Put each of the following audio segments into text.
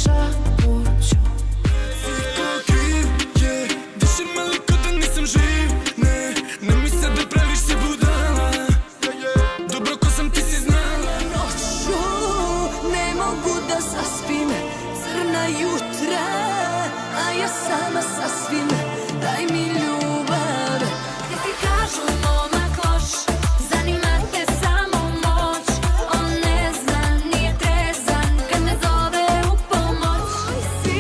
šapuću. Si ko kriv, diši me liko da nisam živ. Ne mi se da praviš se budala. Dobro ko sam ti si znala. Noću ne mogu da zaspim, crna jutra, a ja sama sasvim. Daj mi ljubav. Ti ti kažu momak loš, zanima te samo moć. On ne zna, nije trezan kad me zove u pomoć. Si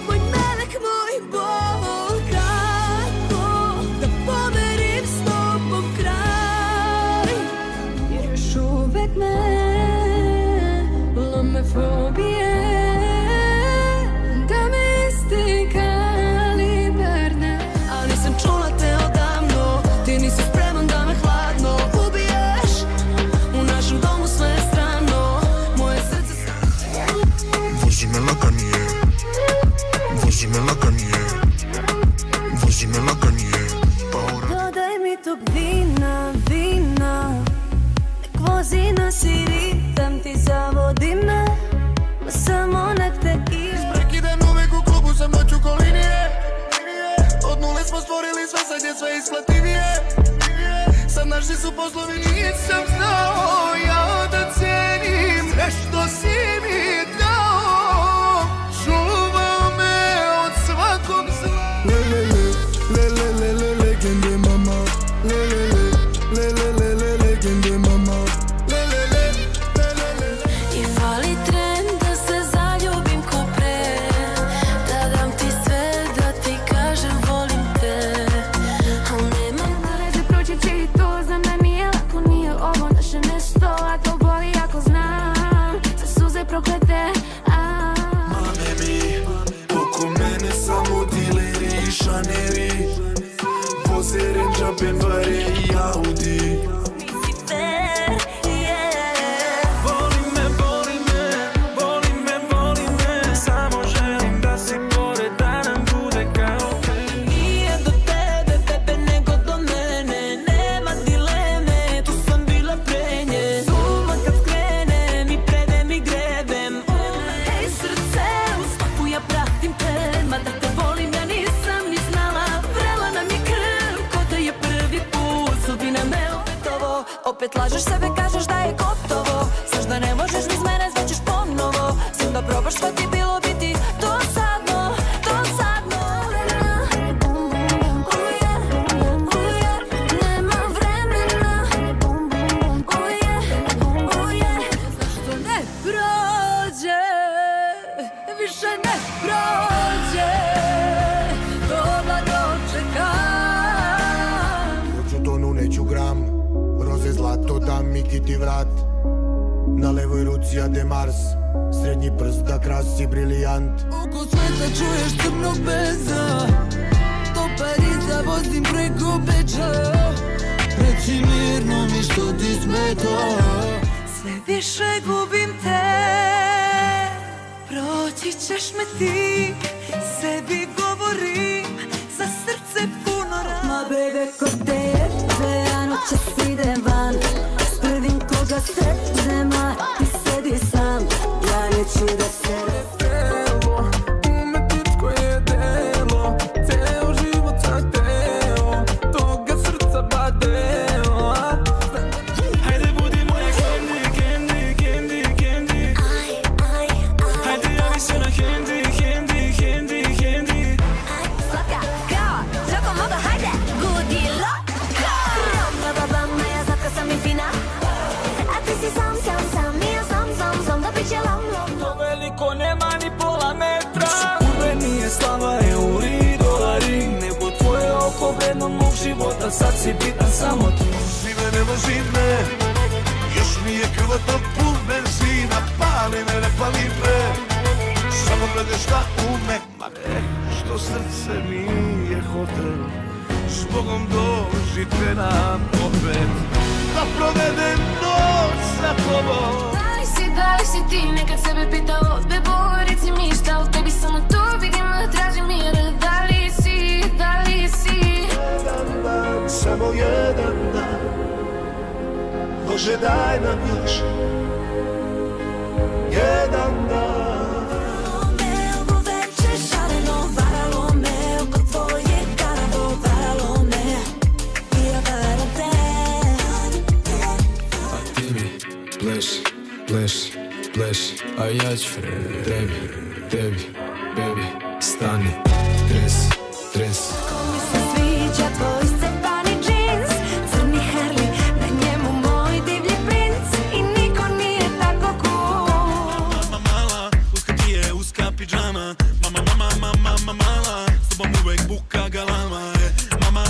moj melek, moj bol, kako da pomerim s tobom kraj. Jer još uvek me lome fobije, da me isti kaliberne. A nisam čula te odavno, ti nisi spreman da me hladno ubiješ. U našem domu sve je strano, moje srce se... Vozi me laganije, vozi me laganije, vozi me laganije. Dodaj mi tog vina, vina, nek vozi nas i ritam ti zavodi me, ma samo nek te igra. Prekidam uvek u klubu, sam noću ko linije. Od nule smo stvorili sve, sad je sve isplativije. Sad naši su poslovi, nisam znao ja da cijenim sve što si mi dao. Čuvao me od svakog zla. Legende mama, legende mama. I fali tren da se zaljubim ko pre, da dam ti sve, da ti kažem volim te. Al nemam da neće proći će i to, znam da nije lako, nije ovo naše nešto, a to boli ako znam, sve suze proklete. Mame mi, oko mene samo dileri i šaneri. Voze Range, BMW i Audi. Nisi fair, yeah. Voli me, voli me, voli me, voli me. Samo želim da si pored, da nam bude kao te. Nije do tebe, bebe, nego do mene. Nema dileme, tu sam bila pre nje. Suma kad skrenem i predem i grebem. Hej srce, u svaku ja pratim te. Mada te volim, ja nisam ni znala. Vrela nam je krv, ko da je prvi put. Sudbina me opetovo. Opet lažeš sebe, kažeš da je gotovo. Znaš da ne možeš ni s mene, zvaćeš ponovo. Sam da probaš, šta ti bilo biti dosadno, dosadno. Nema vremena. Zašto ne prođe, više ne prođe. Doba dočekam. Noću tonu neću gram, roze zlato dam mi kiti vrat. Na levoj ruci ade Mars, srednji prst da krasi brilijant. Oko sveta čuješ crnog beza, do Pariza vozim preko Beča. Reci mirno mi što ti smeta. Sve više gubim te, proći ćeš me ti. Sebi govorim, za srce puno ran. Ma bebe, ko te jebe, a noćas idem van. S prvim koga sretnem, a ti sedi sam. Ja neću da se Telo, umetničko je delo. Ceo život sam teo, toga srca badeo. Hajde budi moja candy, candy, candy, candy. Hajde javi se na handy, handy, handy, handy. Svaka kao, žako moga, hajde, gudi loka. Baba bama, ja zatka sam i fina. A ti si sam, sam, sam, i ja sam, sam, sam, da biće lam, lam. To veliko nema ni pola metra. Čuveni je slava, euri, dolari. Nebo tvoje oko vredno mog života. Sad si bitan samo ti. Pusti me, ne vozi me, još mi je krvotok pun benzina. Pali me, ne pali me, samo gledaš šta ume. Ma ne, što srce mi je hotel, s Bogom dođite nam opet. Da provedem noć sa tobom. Da li si ti nekad sebe pitao, bebo, reci mi šta u tebi samo to vidim, tražim mir. Da li si, da li si? Jedan dan, samo jedan dan, Bože daj nam još jedan dan. ja ću tebi, baby, stani, tres. Ko mi se sviđa tvoj iscepani džins, crni Harley, na njemu moj divlji princ, i niko nije tako cool. Mama mala, uska ti je uska pidžama. Mama mala, s tobom uvek buka galama. Mama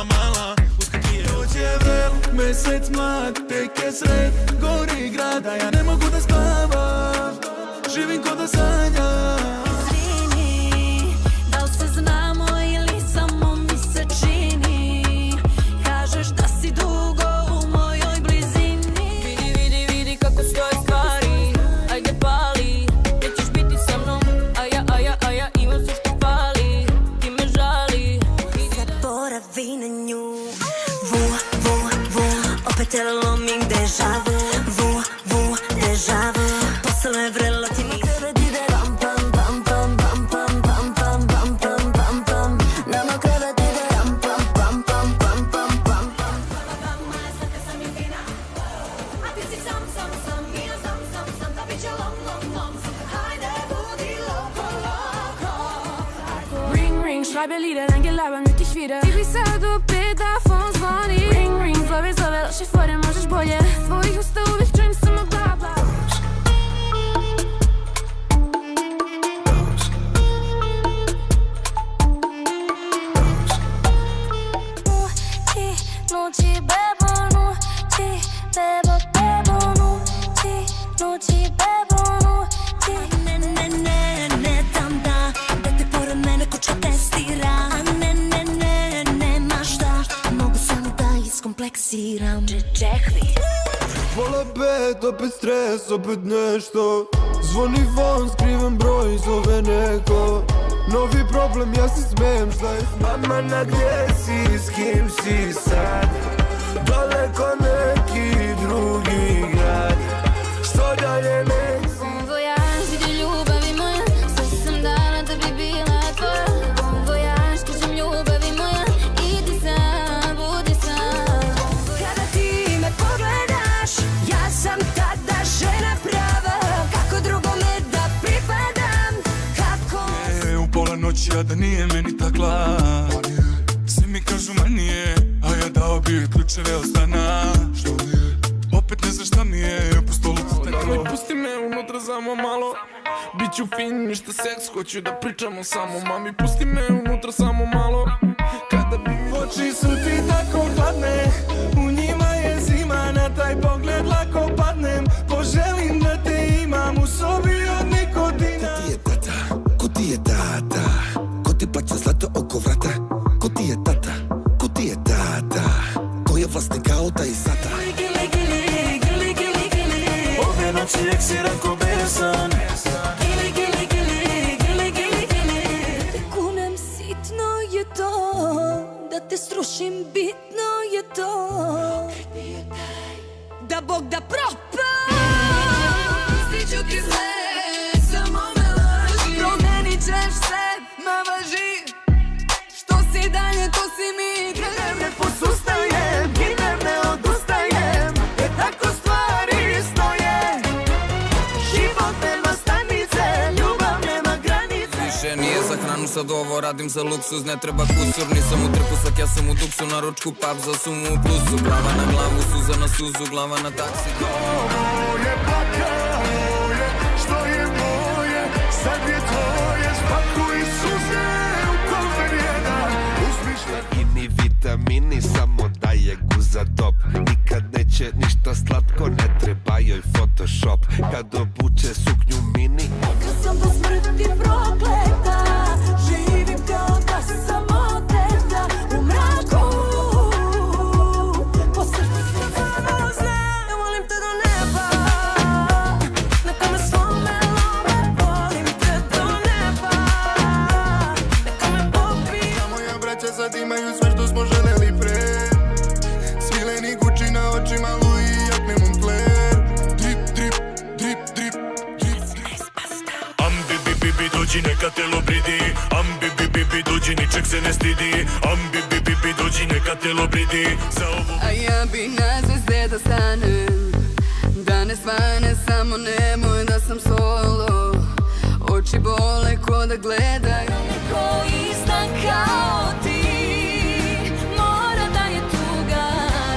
mala, uska ti je. Dođe vrel, mesec mlad, tek je sred, gori grada, ja ne mogu da spavam, živim ko da sanjam. Izvini, da li se znamo ili samo mi se čini, kažeš da si dugo u mojoj blizini. Vidi kako stoje stvari, ajde pali, nećeš biti sa mnom, a ja imam sve što fali, ti me žali. Zaboravi na nju. Vu, opet je loming deja vu. Vu, deja vu. Posle je vrelo ti mi krevet ide ram pam pam pam pam pam pam pam pam pam pam pam. Nama krevet ide ram pam pam pam pam pam pam pam. Moja slatka sam je fina, a ti si sam, i ja sam, da bit će lom. Hajde budi loko. Ring, ring, schreibe Lieder, dein Gelaber mit dich wieder. Ti sad opet da phone zvoni. Ring, ring, zove, loše fore, možeš bolje. Svojih usta uvijek čujem samo bla bla. Noći bebo, noći bebo, Ne dam da te pored mene kuća testira. A ne mašta, mogu samo da iskompleksiram. Čekvi. Pola pet, opet stres, opet nešto. Zvoni phone, skriven broj, zove neko. Novi problem, ja se smijem, šta je? Mama, na gdje si, s kim si sad? Daleko neki drugi grad. Što dalje nek si? Bon voyage, vidi ljubavi moja, sve sam dana da bi bila tvoja. Bon voyage, kažem ljubavi moja, idi sam, budi sam. Kada ti me pogledaš, ja sam tada žena prava. Kako drugome da pripadam, kako... U pola noći, a da nije meni takla. Svi mi kažu meni je, a ja dao bi ključeve od stana. Opet ne znaš šta mi je, po stolu steklo. Pusti me unutra samo malo, bit ću fin, ništa seks, hoću da pričamo samo. Mami, pusti me unutra samo malo. Kada bi Oči su ti tako hladne, u njima je zima, na taj pogled lako padnem. Poželim da te imam u sobi od nikotina. Ko ti je tata? Ko ti je tata? Ko ti plaća zlato oko vrata? Ko ti je tata? Ko ti je tata? Ko je vlasnik auta i sata? Ove noći eksi rako besan. Da te kunem sitno je to, da te srušim bitno je to. Da Bog da propam. Stiću ti sve, samo me laži. Promenit ćeš se, ma važi. Što si dalje, to si mi. Gledam ne posustajem, ginem ne odustajem. Jer tako stvari stoje. Život nema stanice, ljubav nema granice. Više nije za hranu, sad ovo radim za luksuz. Ne treba kusur, nisam u trkusak, ja sam u duksu. Na ručku pub za sumu u plusu. Glava na glavu, suza na suzu, glava na taksi. Ovo je pakao je, što je moje, sad je tvoje, spakuj suze u kofer jedan. Uzmiš na ini vitamini, samo daje guza top. Nikad neće ništa slatko, ne treba joj Photoshop. Kad obuče suknju mini, Kad sam do smrti prokleta, živim kao da sam oteta u mraku. Po srcu samo znam, ja volim te do neba. Neka me slome lome, volim te do neba. Neka me popiju. moja braća sad imaju sve što smo želeli pre. Svileni Gucci na očima, Louis i jakne Moncler. Drip, drip, drip, drip, drip. Bibi dođi neka telo bridi, bibi dođi ničeg se ne stidi, bibi dođi neka telo bridi. Za ovu A ja bi na zvezde da stanem, da ne svane, samo nemoj da sam solo. Oči bole ko da gledaju neko istan kao ti. Mora da je tuga,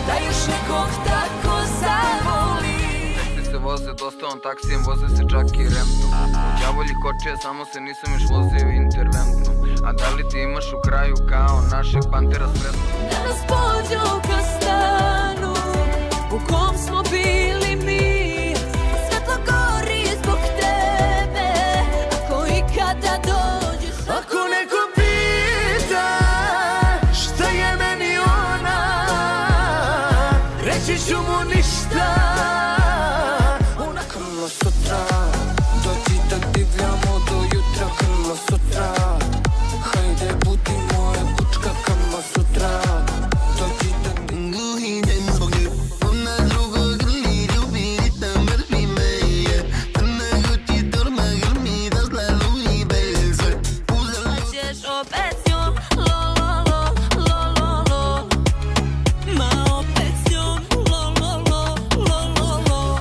da još nekog tako zavoli. Teksti se voze dostavom taksijem, voze se čak i remptom. U đavolji kočije, samo se nisam još vozio interventnom. A da li ti imaš u kraju kao našeg pantera sretno? Da nas pođe u kastanu u kom smo bili mi. Svetlo gori zbog tebe, ako ikada dođeš. Ako neko pita šta je meni ona, reći ću mu ništa. Ona krlo sutra, dođi da divljamo do jutra. Krlo sutra, hajde budi moja kučka. Krlo sutra, dođi da Gluhi den zbog nje, ona drugo grli, ljubi da mrvi me je. Crna guti dorma grmi, da zla luji bez sve. Uzela Ćeš opet s njom, lo lo lo, lo lo lo. Ma opet s njom, lo lo lo, lo lo lo.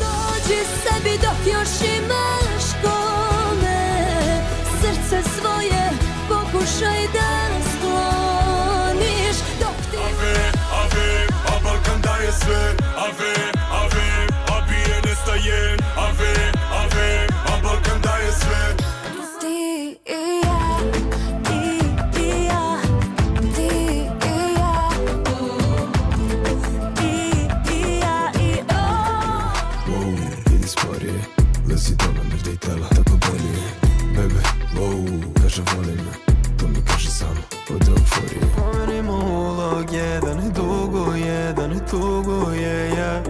Dođi sebi dok još imaš kome, srce svoje pokušaj da skloniš. Dok ti Ave, a Balkan daje sve. Ave, a bije nestaje. Ave, a Balkan daje sve. ti i ja, ti i ja, ti i ja, ti i ja i Wow, idi sporije, lezi dole, mrda i tela, tako bolje. Bebe, wow, kaže volim me, to mi kaže samo od euforije. Pomenimo ulog jedan i dugo, jedan i tugo je ja.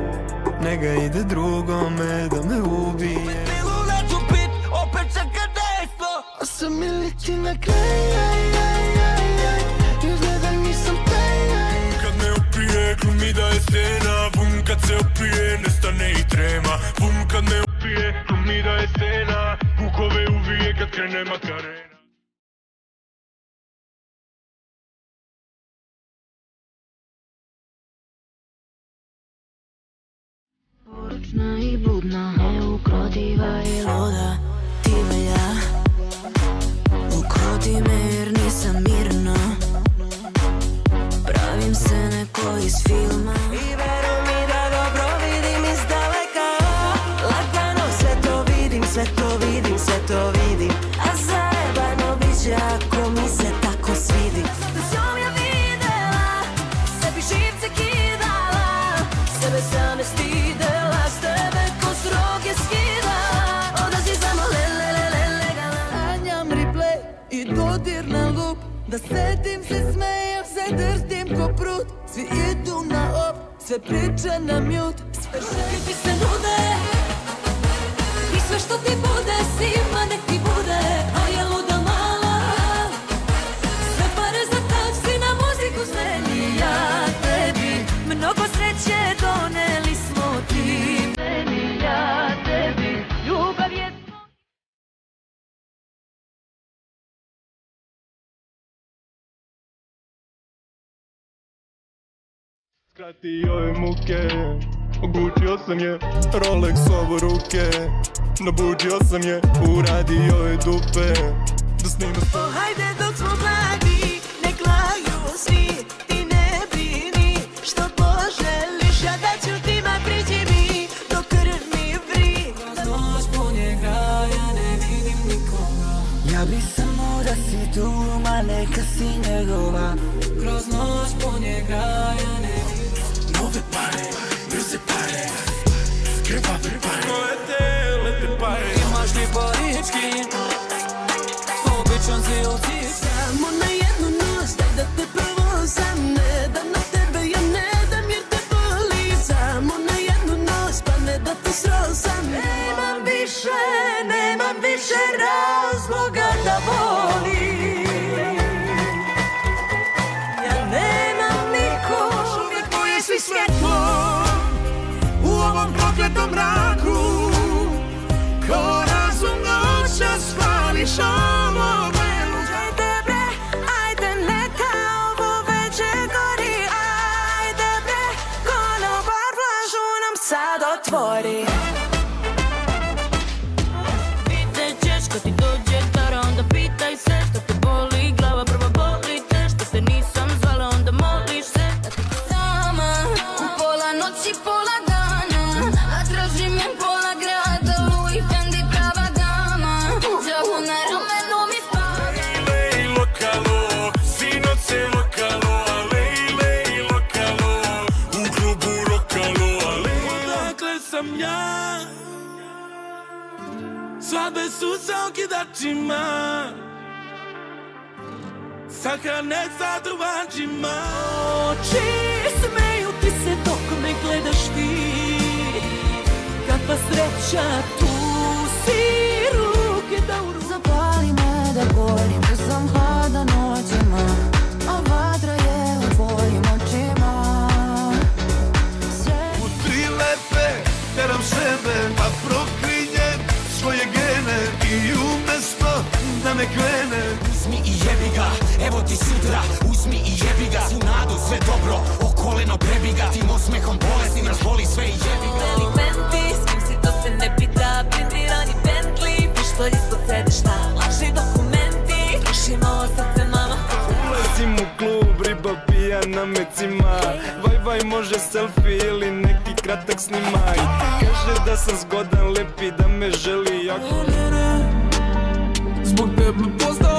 Nega ide drugome da me ubije. Neću bit, opet čeka dejstvo. A sam mi leti na kraj, izgleda nisam taj. Kad me opije, glumi da je scena. Bum, kad se opije, nestane i trema. Bum, kad me opije, glumi da je scena. Bukove uvije kad krene Makarena. Poručna i budna, neukrotiva i luda. Ti me ja, ukroti me jer nisam mirna. Pravim se neko iz filma i veruj mi da dobro vidim iz daleka. Lagano sve to vidim, sve to vidim, sve to vidim. A zajebano bit će ako mi se tako svidi. S njom ja videla, sebi živce kidala, sebe same stidela, s tebe ko sroge skida. Onda si samo lelelelele. sanjam replay i dodir na lup. Da sedim se smejem, se drtim ko prut. Svi idu na op, sve priče na mute. Sve želje ti se nude i sve što ti bude, svima nek ti bude. A je luda mala, sve pare za taksi, na muziku sredi. Ja tebi mnogo sreće doneli smo ti meni. Ja tebi ljubav je Skratio je muke, obučio sam je, Rolex ovo ruke. Nabuđio sam je, uradio je dupe, da snima sto. Hajde dok smo mladi, nek laju svi, ti ne brini, što poželiš, ja da ću ti ma priđi mi, do krv mi vri. Kroz noć punje kraja ne vidim nikoga, Ja bi samo da si tu, ma neka si njegova. kroz noć punje kraja ne vidim. Nove pare, brze pare, krvave pare. Lete pare. Imaš li parički, običan si od svih. Samo na jednu noć, daj da te provozam, ne dam na tebe, ja ne dam jer te boli. Samo na jednu noć, pa ne da te srozam. Nemam više razloga da volim. Ja nemam nikog, uvijek moje svi svjetlo U ovom prokletom mraku, ko razum noća spališ ovo velu. Ajde bre, ajde neka ovo veče gori. Ajde bre, konobar vlažu nam sad otvori. otvori. Pitaj ćeš kad ti dođe stara, onda pitaj se što te boli glava, prvo boli te što te nisam zvala, onda moliš se da ti Sama, u pola noći, pola dana, a tražim je pola grada, Louis Fendi prava dama, džavu na ramenu mi spava. Lej lokalo, sinoć se lokalo, a lej lokalo, u klubu rokalo, a lej. Odakle sam ja, svadbe su sa okidačima, sahrane sa trubačima. Oči smeju ti se dok me gledaš ti, kakva sreća tu si, ruke da u ruku. Zapali me da gorim, da sam hlada noćima, a vatra je u tvojim očima. U tri lepe teram sebe, pa proklinjem svoje gene i umjesto da me krene. Uzmi i jebi ga, evo ti sutra. Uzmi i jebi ga, svu nadu, sve dobro, o koleno prebi ga. Tim osmehom bolesti nas boli sve i jebi ga. Delikventi, s kim si to se ne pita, blindirani Bentley, pištolj ispod sedišta, laži dokumenti, trošimo srce mama. Ulazim u klub, riba pija na mecima. Vaj, može selfie ili neki kratak snimaj. Kaže da sam zgodan, lepi, da me želi jako. Zbog tebe postao